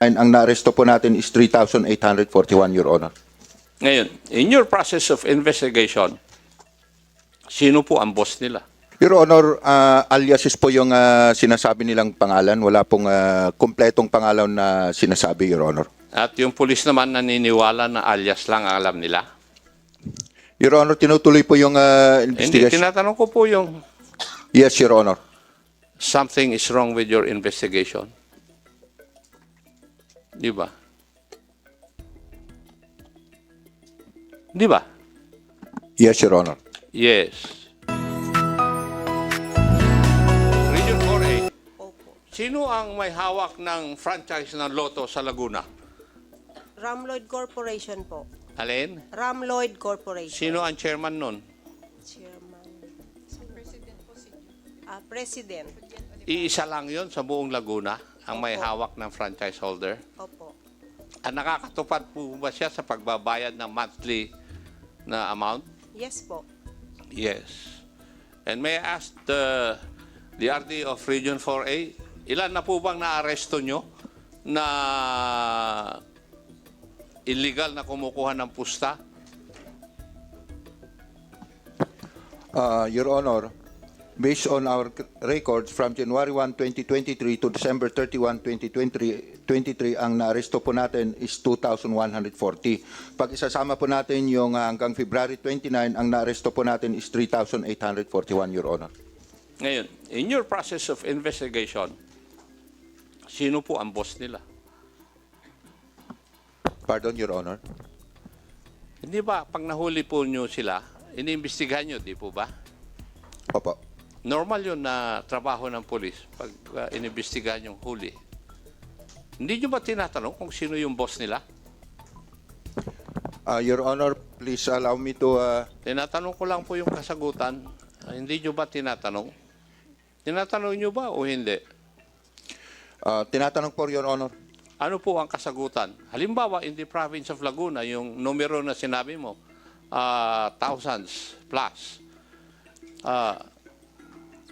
ang naaresto po natin is 3,841, Your Honor. Ngayon, in your process of investigation, sino po ang boss nila? Your Honor, aliases po yung sinasabi nilang pangalan. Wala pong kumpletong pangalan na sinasabi, Your Honor. At yung pulis naman naniniwala na alias lang ang alam nila? Your Honor, tinutuloy po yung Hindi, investigation. tinatanong ko po yung Yes, Your Honor. something is wrong with your investigation. Di ba? Di ba? Yes, Your Honor. Yes. Region 4A, Opo. sino ang may hawak ng franchise ng Lotto sa Laguna? Ramloyd Corporation po. Alin? Ramloyd Corporation. Sino ang chairman nun? Chairman. President. Iisa lang yon sa buong Laguna ang may Opo. hawak ng franchise holder. Opo. Ang nakakatupad po ba siya sa pagbabayad ng monthly na amount? Yes po. Yes. And may I ask the RD of Region 4A, ilan na po bang naaresto nyo na illegal na kumukuha ng pusta? Your Honor, based on our records from January 1, 2023 to December 31, 2023, ang naaresto po natin is 2,140. Pag isasama po natin yung hanggang February 29, ang naaresto po natin is 3,841, Your Honor. Ngayon, in your process of investigation, sino po ang boss nila? Pardon, Your Honor. Hindi ba, pag nahuli po nyo sila, iniimbestigahan nyo, di po ba? Opo. Normal yun na trabaho ng polis pag inimbestigahan yung huli. Hindi nyo ba tinatanong kung sino yung boss nila? Your Honor, please allow me to... Tinatanong ko lang po yung kasagutan. Hindi nyo ba tinatanong? Tinatanong nyo ba o hindi? tinatanong po, Your Honor. Ano po ang kasagutan? Halimbawa, in the province of Laguna, yung numero na sinabi mo, thousands plus.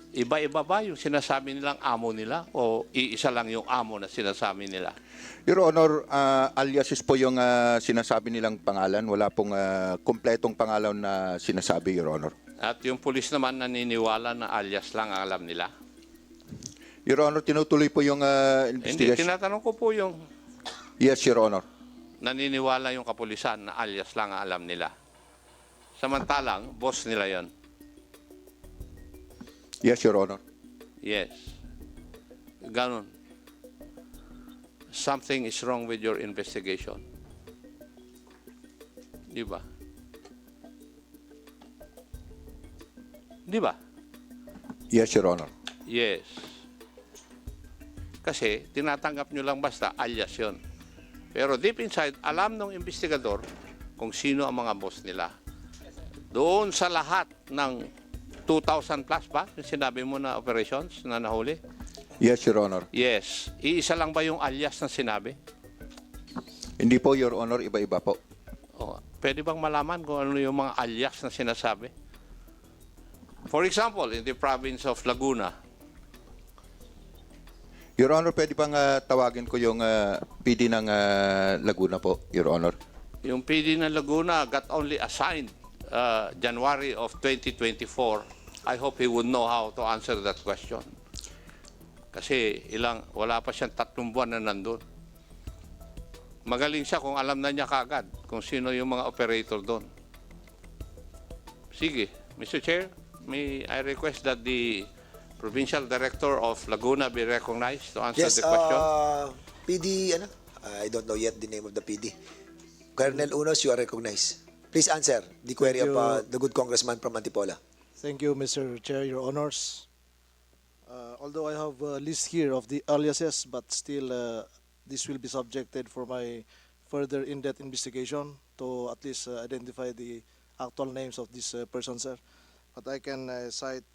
Iba-iba ba yung sinasabi nilang amo nila o iisa lang yung amo na sinasabi nila? Your Honor, aliases po yung sinasabi nilang pangalan. Wala pong kumpletong pangalan na sinasabi, Your Honor. At yung pulis naman naniniwala na alias lang ang alam nila? Your Honor, tinutuloy po yung Hindi, investigation. tinatanong ko po yung Yes, Your Honor. naniniwala yung kapulisan na alias lang ang alam nila. Samantalang, boss nila yon. Yes, Your Honor. Yes. Ganon. Something is wrong with your investigation. Di ba? Di ba? Yes, Your Honor. Yes. Kasi tinatanggap nyo lang basta alias yon. Pero deep inside, alam ng investigador kung sino ang mga boss nila. Doon sa lahat ng 2,000 plus ba? Yung sinabi mo na operations na nahuli? Yes, Your Honor. Yes. Iisa lang ba yung alias na sinabi? Hindi po, Your Honor. Iba-iba po. O, pwede bang malaman kung ano yung mga alias na sinasabi? For example, in the province of Laguna, Your Honor, pwede bang tawagin ko yung PD ng Laguna po, Your Honor? yung PD ng Laguna got only assigned January of 2024. I hope he would know how to answer that question. Kasi wala pa siyang 3 buwan na nandun. Magaling siya kung alam na niya kaagad kung sino yung mga operator doon. Sige, Mr. Chair, may I request that the Provincial Director of Laguna be recognized to answer Yes, the question? PD, I don't know yet the name of the PD. Colonel Unos, you are recognized. Please answer the query Thank of you. the good congressman from Antipolo. Thank you, Mr. Chair, Your Honors. Although I have a list here of the aliases, but still this will be subjected for my further in-depth investigation to at least identify the actual names of these persons, sir. But I can cite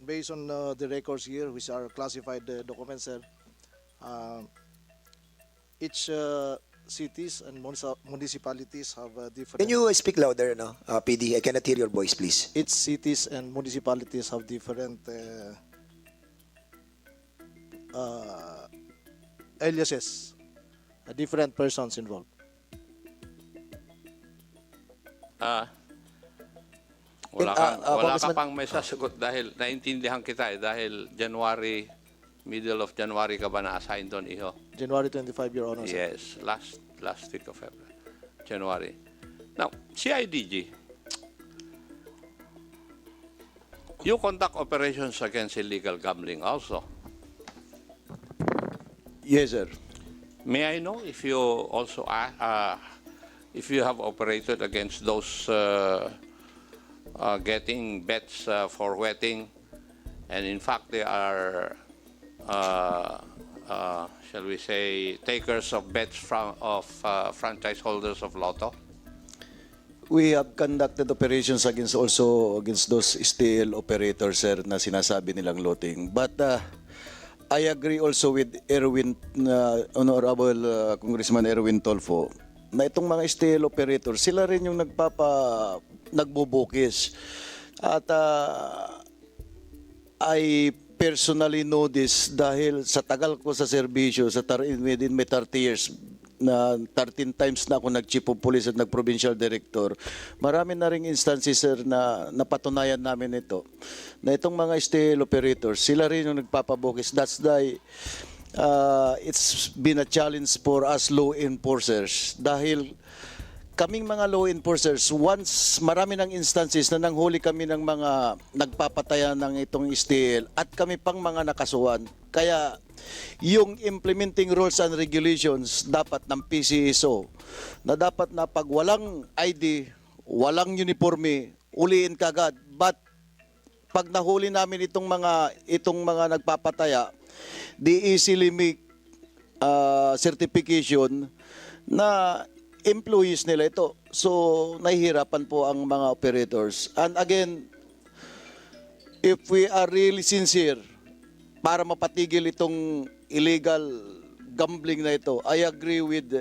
based on the records here, which are classified documents, sir. Each cities and municipalities have different. Can you speak louder, no? PD, I cannot hear your voice, please. Each cities and municipalities have different aliases, different persons involved. Wala Ah, wala ka Congressman- pang may sasagot dahil naintindihan kita dahil middle of January ka ba na-assign doon, iho? January 25, Your Honor. Sir. Yes, last week of February, January. Now, CIDG, you conduct operations against illegal gambling also. Yes, sir. May I know if you also if you have operated against those getting bets for wetting, and in fact they are, shall we say, takers of bets from franchise holders of Lotto? We have conducted operations against those steel operators, sir, na sinasabi nilang looting. But I agree also with Honorable Congressman Erwin Tolfo na itong mga steel operators, sila rin yung nagbubukis. At I personally know this dahil sa tagal ko sa serbisyo, within my 30 years, na 13 times na ako nag-chief of police at nag-provincial director. Marami na ring instances, sir, na napatunayan namin ito. Na itong mga steel operators, sila rin yung nagpapabukis. That's why it's been a challenge for us law enforcers. Dahil kaming mga law enforcers, once marami ng instances na nanghuli kami ng mga nagpapatayan ng itong steel at kami pang mga nakasuhan. Kaya yung implementing rules and regulations dapat ng PCSO na dapat na pag walang ID, walang uniforme, uliin kagad. But pag nahuli namin itong mga nagpapataya, they easily make certification na employees nila ito. So, nahihirapan po ang mga operators. And again, if we are really sincere para mapatigil itong illegal gambling na ito, I agree with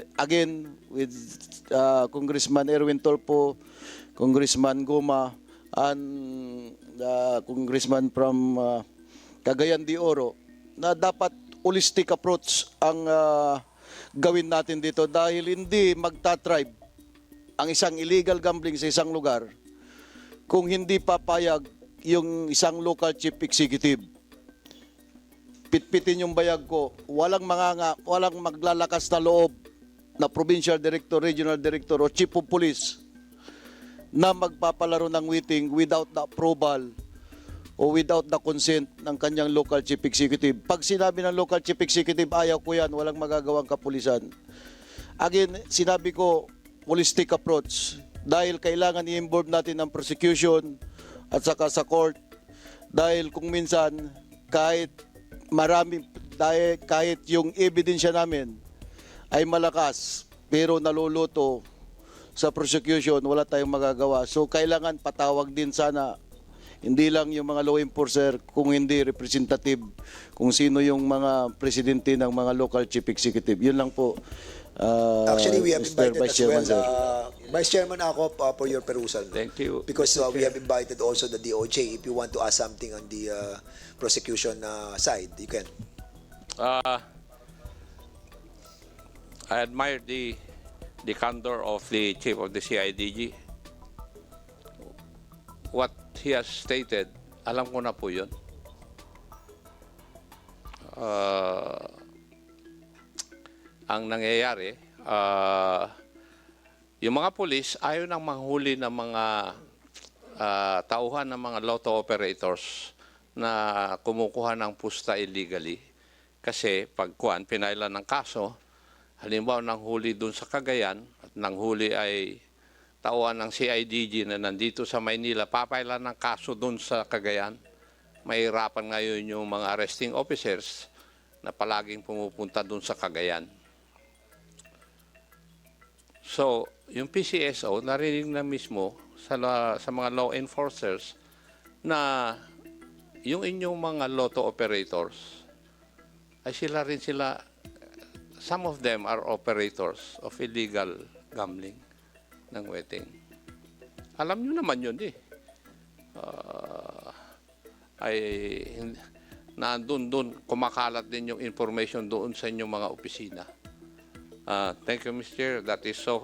Congressman Erwin Tolpo, Congressman Goma, and Congressman from Cagayan de Oro, na dapat holistic approach ang gawin natin dito dahil hindi magta-thrive ang isang illegal gambling sa isang lugar kung hindi papayag yung isang local chief executive. Pitpitin yung bayag ko, walang maglalakas na loob na provincial director, regional director o chief of police na magpapalaro ng witting without the approval o without the consent ng kanyang local chief executive. Pag sinabi ng local chief executive, ayaw ko yan, walang magagawang kapulisan. Again, sinabi ko, holistic approach. Dahil kailangan i-involve natin ang prosecution at saka sa court. Dahil kung minsan, kahit yung ebidensya namin ay malakas, pero naluluto sa prosecution, wala tayong magagawa. So, kailangan patawag din sana hindi lang yung mga law enforcer, kung hindi representative, kung sino yung mga presidente ng mga local chief executive. Yun lang po. Actually, we have Mr. invited Vice as well, Chairman, sir. Vice Chairman ako for your perusal. Thank you. Because we have invited also the DOJ. If you want to ask something on the prosecution side, you can. I admire the candor of the chief of the CIDG. What he has stated, alam ko na po yun. Ang nangyayari, yung mga pulis ayaw nang manghuli ng mga tauhan ng mga lotto operators na kumukuha ng pusta illegally. Kasi pagkuan, pinailan ng kaso, halimbawa nanghuli dun sa Cagayan at nanghuli ay tauhan ng CIDG na nandito sa Maynila, papailan ng kaso dun sa Cagayan. Mahirapan ngayon yung mga arresting officers na palaging pumupunta dun sa Cagayan. So, yung PCSO, narinig na mismo sa mga law enforcers na yung inyong mga lotto operators ay some of them are operators of illegal gambling ng wetting. Alam nyo naman yun eh. na doon kumakalat din yung information doon sa inyong mga opisina. Thank you, Mr. Chair. That is so